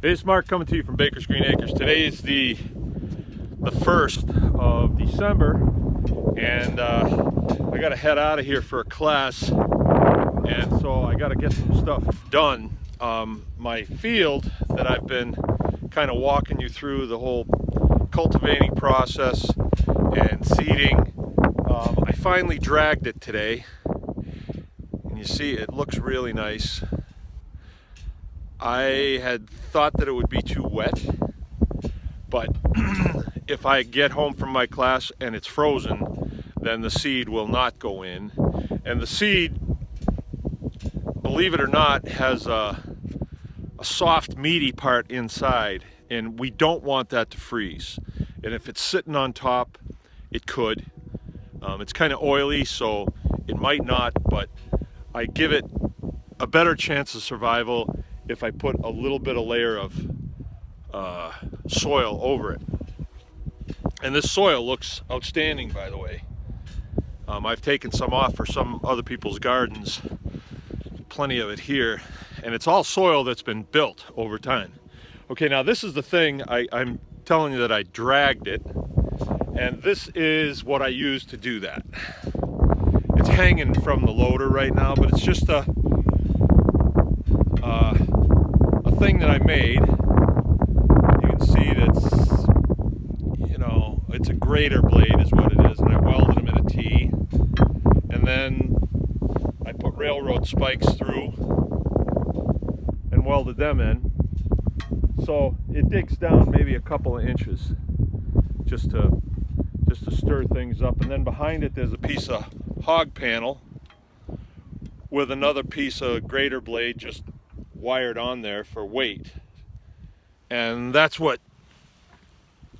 Hey, it's Mark coming to you from Baker's Green Acres. Today is the 1st of December, and I got to head out of here for a class, and so I got to get some stuff done. My field that I've been kind of walking you through the whole cultivating process and seeding, I finally dragged it today, and you see it looks really nice. I had thought that it would be too wet, but if I get home from my class and it's frozen, then the seed will not go in. And the seed, believe it or not, has a soft, meaty part inside, and we don't want that to freeze. And if it's sitting on top, it could. It's kind of oily, so it might not, but I give it a better chance of survival if I put a little bit of layer of soil over it. And this soil looks outstanding, by the way. I've taken some off for some other people's gardens, plenty of it here, and it's all soil that's been built over time. Okay, now this is the thing, I'm telling you that I dragged it, and this is what I used to do that. It's hanging from the loader right now, but it's just a thing that I made. You can see that's, it's a grater blade is what it is, and I welded them in a T, and then I put railroad spikes through and welded them in, so it digs down maybe a couple of inches just to stir things up. And then behind it there's a piece of hog panel with another piece of grater blade just wired on there for weight, and that's what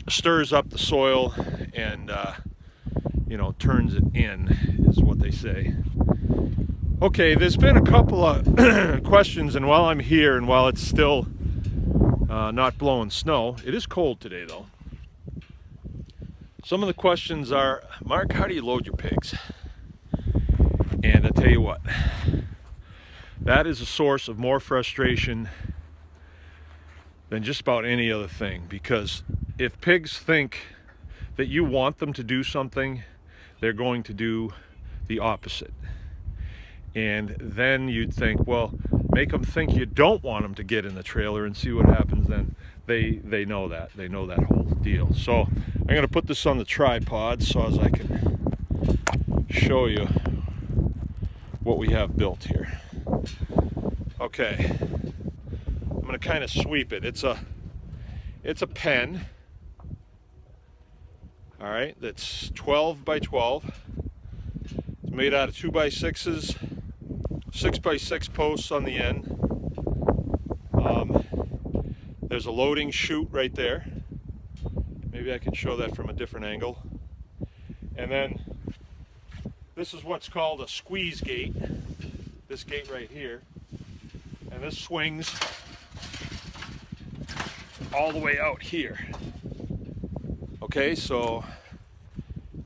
stirs up the soil and turns it in, is what they say. Okay, there's been a couple of questions, and while I'm here and while it's still not blowing snow, it is cold today though. Some of the questions are, Mark, how do you load your pigs? And I tell you what, that is a source of more frustration than just about any other thing, because if pigs think that you want them to do something, they're going to do the opposite. And then you'd think, well, make them think you don't want them to get in the trailer and see what happens then. They know that. They know that whole deal. So I'm going to put this on the tripod so as I can show you what we have built here. Okay, I'm going to kind of sweep it. It's a pen, all right, that's 12 by 12. It's made out of 2x6s, 6x6 posts on the end. There's a loading chute right there. Maybe I can show that from a different angle. And then this is what's called a squeeze gate, this gate right here. And this swings all the way out here. Okay, so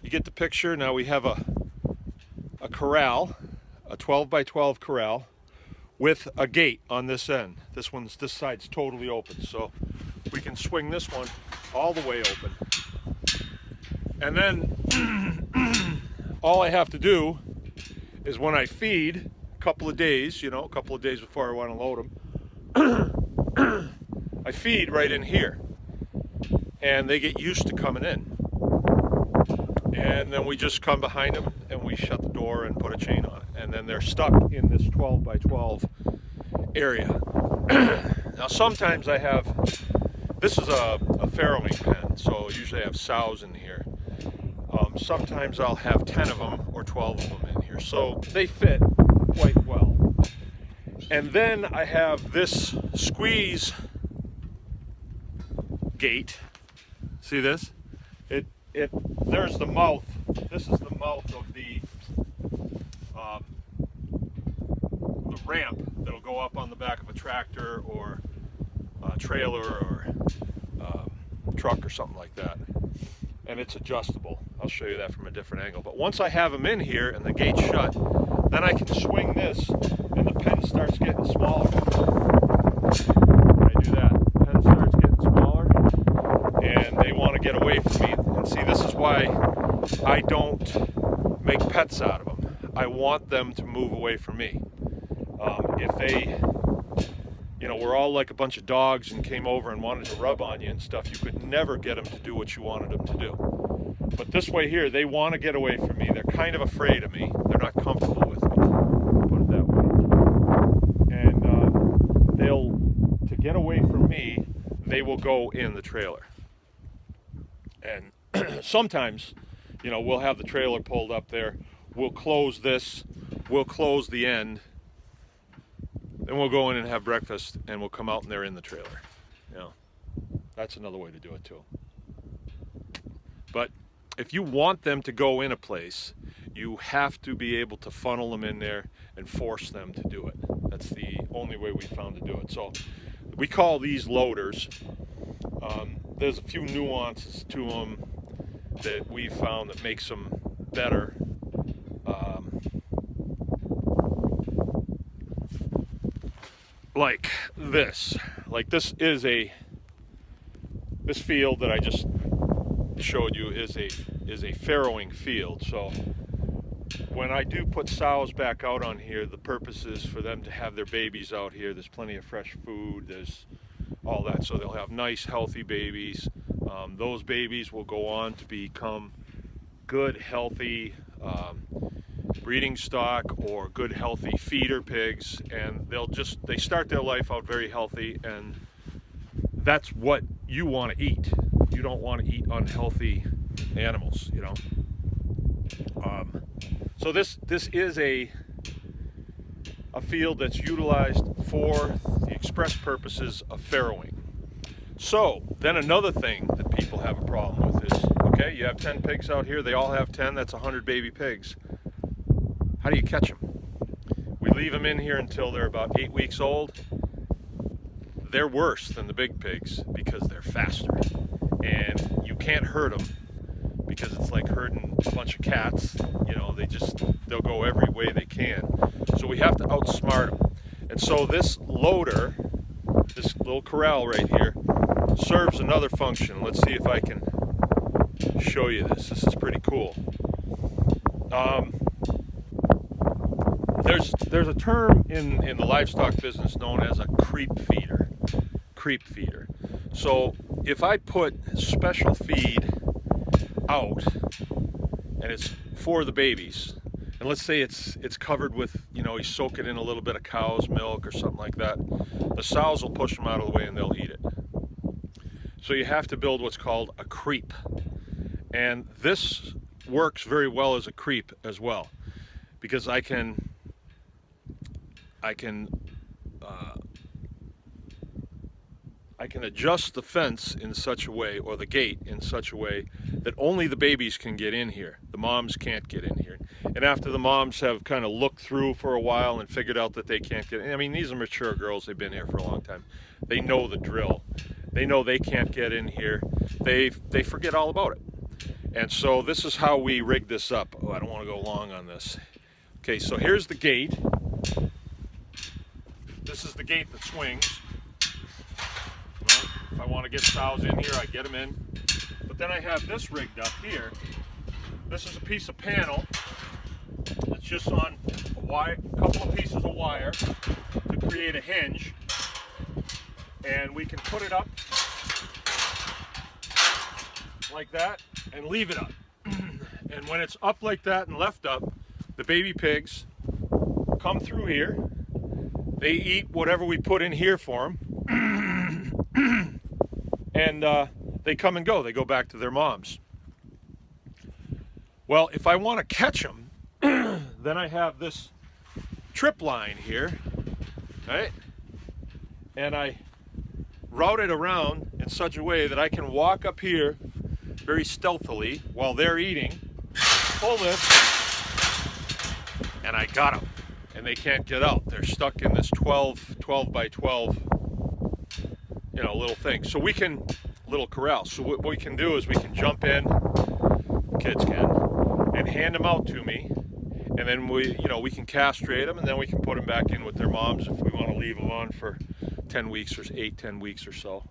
you get the picture. Now we have a corral, a 12 by 12 corral with a gate on this end. This side's totally open, so we can swing this one all the way open. And then all I have to do is, when I feed, a couple of days before I want to load them, I feed right in here, and they get used to coming in. And then we just come behind them and we shut the door and put a chain on it, and then they're stuck in this 12 by 12 area. Now sometimes I have, this is a farrowing pen, so usually I have sows in here. Sometimes I'll have 10 of them or 12 of them in here, so they fit quite well. And then I have this squeeze gate. See this? There's the mouth. This is the mouth of the ramp that'll go up on the back of a tractor or a trailer or truck or something like that. And it's adjustable. I'll show you that from a different angle. But once I have them in here and the gate's shut, then I can swing this and the pen starts getting smaller. When I do that, the get away from me. And see, this is why I don't make pets out of them. I want them to move away from me. If they, were all like a bunch of dogs and came over and wanted to rub on you and stuff, you could never get them to do what you wanted them to do. But this way here, they want to get away from me. They're kind of afraid of me. They're not comfortable with me, put it that way. And to get away from me, they will go in the trailer. And sometimes, we'll have the trailer pulled up there. We'll close this. We'll close the end. Then we'll go in and have breakfast, and we'll come out and they're in the trailer. That's another way to do it too. But if you want them to go in a place, you have to be able to funnel them in there and force them to do it. That's the only way we found to do it. So we call these loaders. There's a few nuances to them that we found that makes them better. Like this is this field that I just showed you is a farrowing field. So when I do put sows back out on here, the purpose is for them to have their babies out here. There's plenty of fresh food, there's all that, so they'll have nice healthy babies. Those babies will go on to become good healthy breeding stock or good healthy feeder pigs, and they start their life out very healthy, and that's what you want to eat. You don't want to eat unhealthy animals, So this is a field that's utilized for the express purposes of farrowing. So then another thing that people have a problem with is, okay, you have 10 pigs out here, they all have 10, that's 100 baby pigs. How do you catch them? We leave them in here until they're about 8 weeks old. They're worse than the big pigs because they're faster, and you can't herd them because it's like herding a bunch of cats. They'll go every way they can. So we have to outsmart them. And so this loader, this little corral right here, serves another function. Let's see if I can show you this. This is pretty cool. There's a term in the livestock business known as a creep feeder. Creep feeder. So if I put special feed out and it's for the babies, and let's say it's covered with, you soak it in a little bit of cow's milk or something like that, the sows will push them out of the way and they'll eat it. So you have to build what's called a creep, and this works very well as a creep as well, because I can adjust the fence in such a way, or the gate in such a way, that only the babies can get in here. The moms can't get in here. And after the moms have kind of looked through for a while and figured out that they can't get in, I mean, these are mature girls, they've been here for a long time. They know the drill. They know they can't get in here. They forget all about it. And so this is how we rig this up. Oh, I don't want to go long on this. Okay, so here's the gate. This is the gate that swings. Well, if I want to get sows in here, I get them in. But then I have this rigged up here. This is a piece of panel that's just on a couple of pieces of wire to create a hinge. And we can put it up like that and leave it up. And when it's up like that and left up, the baby pigs come through here. They eat whatever we put in here for them. And they come and go. They go back to their moms. Well, if I want to catch them, then I have this trip line here, right? And I route it around in such a way that I can walk up here very stealthily while they're eating, pull this, and I got them. And they can't get out. They're stuck in this 12 by 12, little thing. So we can, little corral. So what we can do is we can jump in, kids can, and hand them out to me. And then we can castrate them, and then we can put them back in with their moms if we want to leave them on for 10 weeks or 10 weeks or so.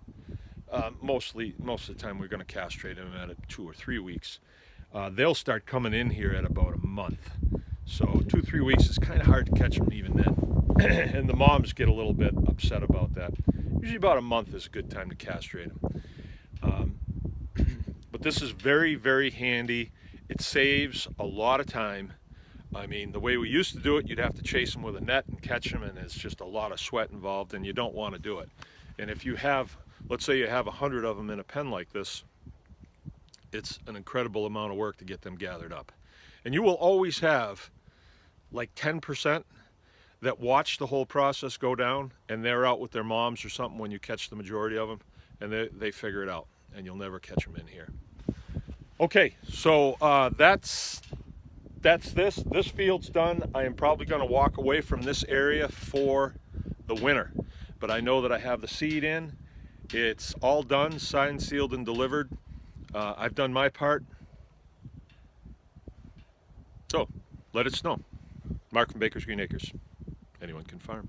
most of the time we're going to castrate them at 2 or 3 weeks. They'll start coming in here at about a month. So 2-3 weeks is kind of hard to catch them even then. And the moms get a little bit upset about that. Usually about a month is a good time to castrate them. But this is very, very handy. It saves a lot of time. I mean, the way we used to do it, you'd have to chase them with a net and catch them, and it's just a lot of sweat involved, and you don't want to do it. And if you have, let's say you have 100 of them in a pen like this, it's an incredible amount of work to get them gathered up. And you will always have like 10% that watch the whole process go down, and they're out with their moms or something when you catch the majority of them, and they figure it out, and you'll never catch them in here. Okay, so that's this. This field's done. I am probably going to walk away from this area for the winter, but I know that I have the seed in. It's all done, signed, sealed, and delivered. I've done my part. So let it snow. Mark from Baker's Green Acres. Anyone can farm.